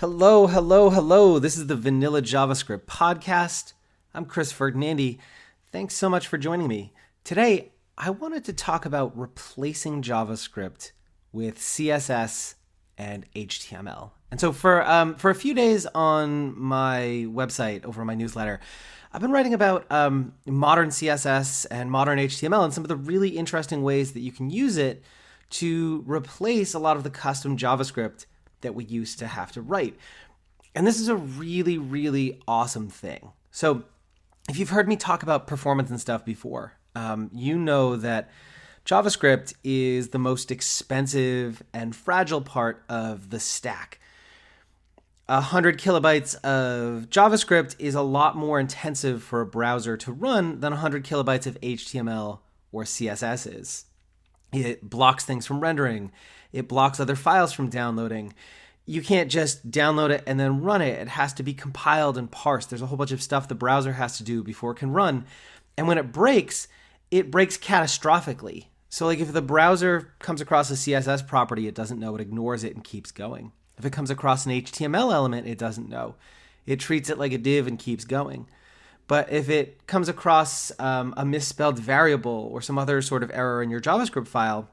Hello, hello, hello. This is the Vanilla JavaScript podcast. I'm Chris Ferdinandi. Thanks so much for joining me. Today, I wanted to talk about replacing JavaScript with CSS and HTML. And so for a few days on my website, over my newsletter, I've been writing about modern CSS and modern HTML and some of the really interesting ways that you can use it to replace a lot of the custom JavaScript that we used to have to write. And this is a really, really awesome thing. So if you've heard me talk about performance and stuff before, you know that JavaScript is the most expensive and fragile part of the stack. 100 kilobytes of JavaScript is a lot more intensive for a browser to run than 100 kilobytes of HTML or CSS is. It blocks things from rendering. It blocks other files from downloading. You can't just download it and then run it. It has to be compiled and parsed. There's a whole bunch of stuff the browser has to do before it can run. And when it breaks catastrophically. So like if the browser comes across a CSS property, it doesn't know, it ignores it and keeps going. If it comes across an HTML element, it doesn't know. It treats it like a div and keeps going. But if it comes across a misspelled variable or some other sort of error in your JavaScript file,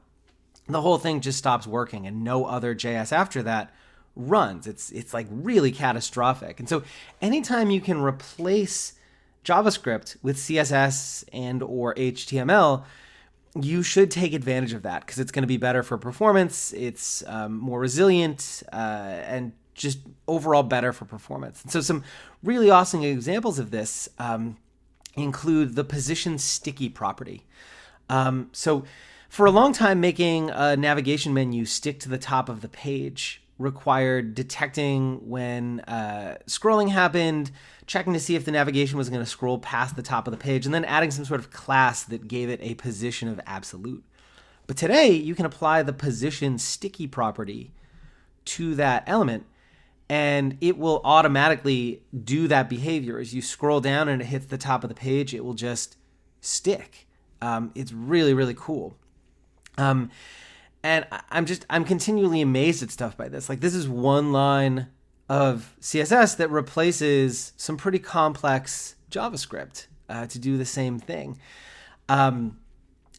the whole thing just stops working and no other JS after that runs. It's like really catastrophic. And so anytime you can replace JavaScript with CSS and or HTML, you should take advantage of that because it's going to be better for performance. It's more resilient and just overall better for performance. And so some really awesome examples of this include the position sticky property. So for a long time, making a navigation menu stick to the top of the page required detecting when scrolling happened, checking to see if the navigation was going to scroll past the top of the page, and then adding some sort of class that gave it a position of absolute. But today, you can apply the position sticky property to that element, and it will automatically do that behavior. As you scroll down and it hits the top of the page, it will just stick. It's really, really cool. And I'm continually amazed at stuff by this. Like this is one line of CSS that replaces some pretty complex JavaScript to do the same thing.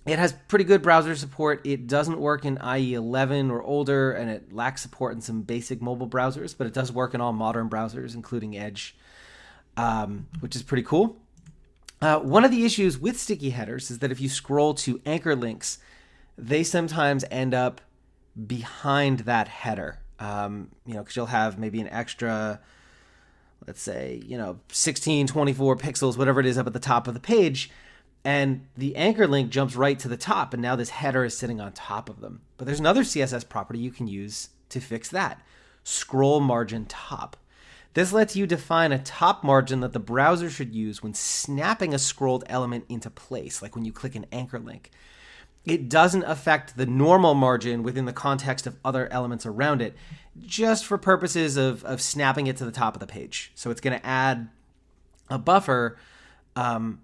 It has pretty good browser support. It doesn't work in IE 11 or older, and it lacks support in some basic mobile browsers, but it does work in all modern browsers, including Edge, which is pretty cool. One of the issues with sticky headers is that if you scroll to anchor links, they sometimes end up behind that header, because you'll have maybe an extra, let's say, 16, 24 pixels, whatever it is up at the top of the page, and the anchor link jumps right to the top, and now this header is sitting on top of them. But there's another CSS property you can use to fix that. Scroll margin top. This lets you define a top margin that the browser should use when snapping a scrolled element into place, like when you click an anchor link. It doesn't affect the normal margin within the context of other elements around it, just for purposes of snapping it to the top of the page. So it's going to add a buffer, when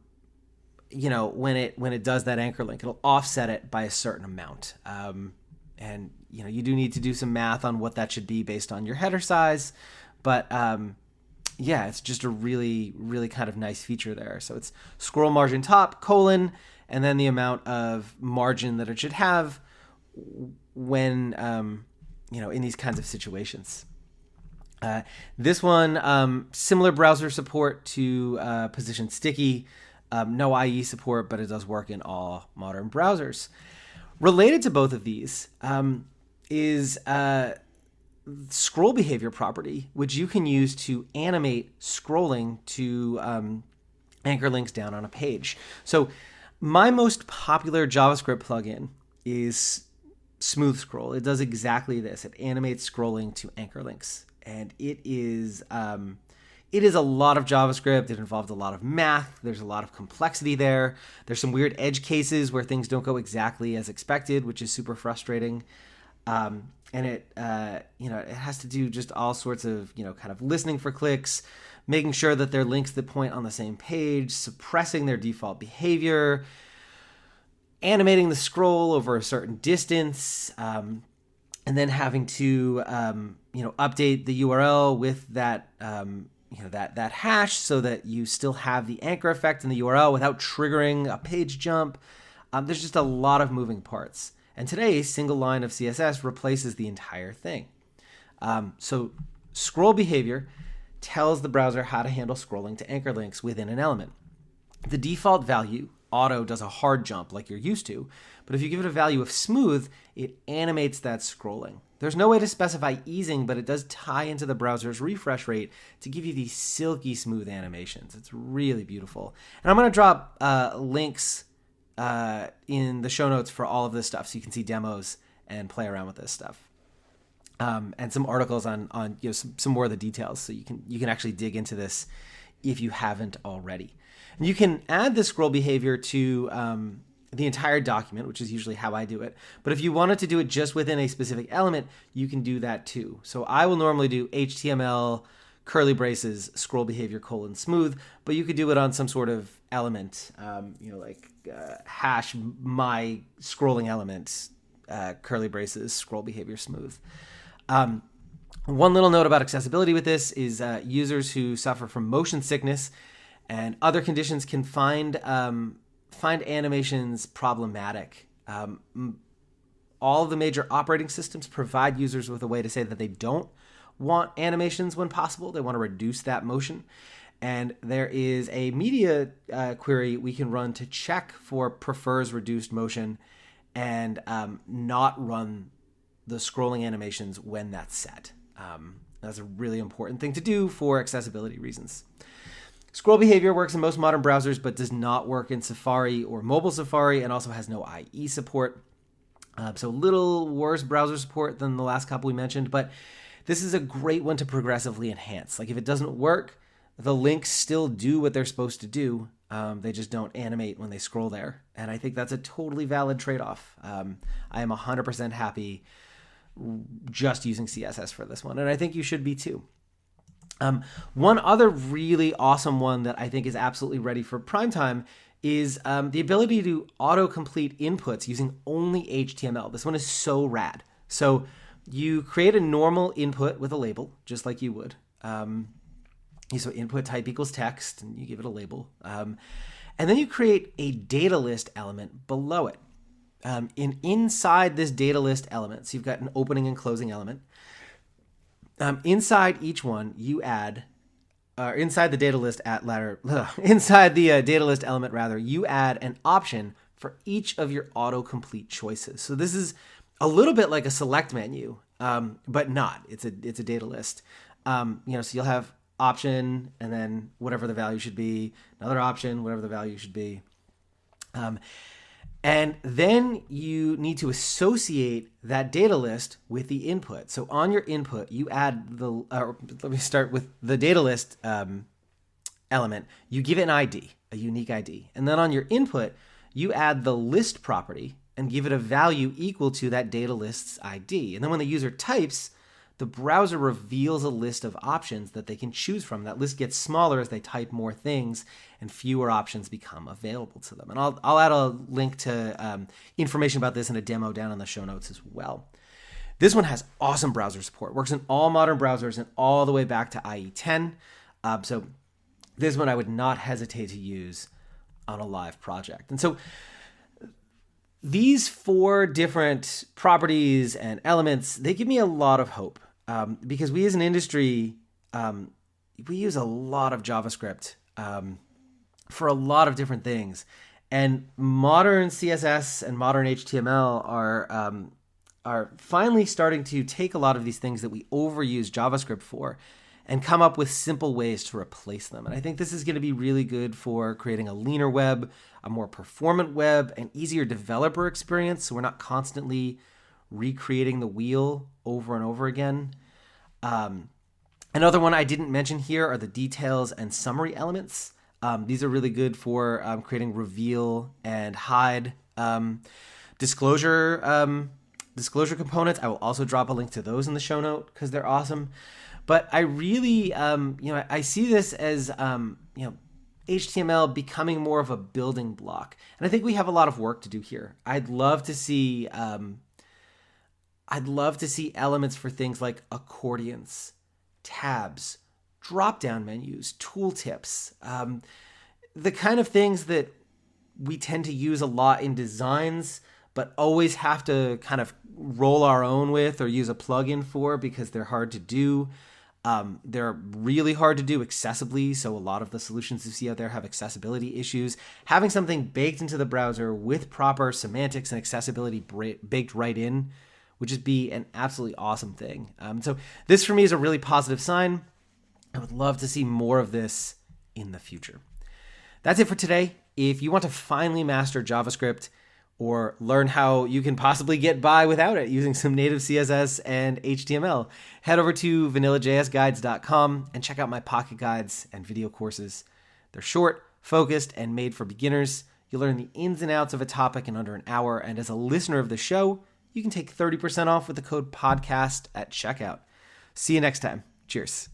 it does that anchor link. It'll offset it by a certain amount. And you do need to do some math on what that should be based on your header size. But it's just a really, really kind of nice feature there. So it's scroll margin top, and then the amount of margin that it should have when, in these kinds of situations. This one, similar browser support to position sticky. No IE support, but it does work in all modern browsers. Related to both of these is scroll behavior property, which you can use to animate scrolling to anchor links down on a page. So my most popular JavaScript plugin is Smooth Scroll. It does exactly this. It animates scrolling to anchor links. And it is a lot of JavaScript. It involves a lot of math. There's a lot of complexity there. There's some weird edge cases where things don't go exactly as expected, which is super frustrating. And it has to do just all sorts of, kind of listening for clicks, making sure that they're links that point on the same page, suppressing their default behavior, animating the scroll over a certain distance, and then having to update the URL with that that hash so that you still have the anchor effect in the URL without triggering a page jump. There's just a lot of moving parts. And today, a single line of CSS replaces the entire thing. So scroll behavior tells the browser how to handle scrolling to anchor links within an element. The default value, auto, does a hard jump like you're used to, but if you give it a value of smooth, it animates that scrolling. There's no way to specify easing, but it does tie into the browser's refresh rate to give you these silky smooth animations. It's really beautiful. And I'm going to drop links in the show notes for all of this stuff so you can see demos and play around with this stuff. And some articles on some more of the details so you can actually dig into this if you haven't already. And you can add the scroll behavior to the entire document, which is usually how I do it. But if you wanted to do it just within a specific element, you can do that too. So I will normally do HTML curly braces scroll behavior : smooth, but you could do it on some sort of element, hash my scrolling element curly braces scroll behavior smooth. One little note about accessibility with this is users who suffer from motion sickness and other conditions can find animations problematic. All of the major operating systems provide users with a way to say that they don't want animations when possible. They want to reduce that motion. And there is a media query we can run to check for prefers reduced motion and not run the scrolling animations when that's set. That's a really important thing to do for accessibility reasons. Scroll behavior works in most modern browsers, but does not work in Safari or mobile Safari, and also has no IE support. So a little worse browser support than the last couple we mentioned, but this is a great one to progressively enhance. Like if it doesn't work, the links still do what they're supposed to do. They just don't animate when they scroll there. And I think that's a totally valid trade-off. I am 100% happy just using CSS for this one, and I think you should be too. One other really awesome one that I think is absolutely ready for prime time is the ability to autocomplete inputs using only HTML. This one is so rad. So you create a normal input with a label, just like you would. So input type equals text, and you give it a label. And then you create a data list element below it. Inside this data list element, so you've got an opening and closing element. Inside each one, you add, inside the data list inside the data list element rather, you add an option for each of your autocomplete choices. So this is a little bit like a select menu, but not. It's a data list. So you'll have option and then whatever the value should be, another option, whatever the value should be. And then you need to associate that data list with the input. So on your input, you add let me start with the data list element. You give it an ID, a unique ID. And then on your input, you add the list property and give it a value equal to that data list's ID. And then when the user types, the browser reveals a list of options that they can choose from. That list gets smaller as they type more things, and fewer options become available to them. And I'll add a link to information about this in a demo down in the show notes as well. This one has awesome browser support. Works in all modern browsers and all the way back to IE10. So this one I would not hesitate to use on a live project. And so these 4 different properties and elements, they give me a lot of hope. Because we as an industry, we use a lot of JavaScript for a lot of different things. And modern CSS and modern HTML are finally starting to take a lot of these things that we overuse JavaScript for and come up with simple ways to replace them. And I think this is going to be really good for creating a leaner web, a more performant web, an easier developer experience, so we're not constantly recreating the wheel over and over again. Another one I didn't mention here are the details and summary elements. These are really good for creating reveal and hide disclosure components. I will also drop a link to those in the show note because they're awesome. But I really, I see this as, HTML becoming more of a building block. And I think we have a lot of work to do here. I'd love to see I'd love to see elements for things like accordions, tabs, drop-down menus, tooltips, the kind of things that we tend to use a lot in designs, but always have to kind of roll our own with or use a plugin for because they're hard to do. They're really hard to do accessibly, so a lot of the solutions you see out there have accessibility issues. Having something baked into the browser with proper semantics and accessibility baked right in would just be an absolutely awesome thing. So this for me is a really positive sign. I would love to see more of this in the future. That's it for today. If you want to finally master JavaScript or learn how you can possibly get by without it using some native CSS and HTML, head over to vanillajsguides.com and check out my pocket guides and video courses. They're short, focused, and made for beginners. You'll learn the ins and outs of a topic in under an hour, and as a listener of the show, you can take 30% off with the code PODCAST at checkout. See you next time. Cheers.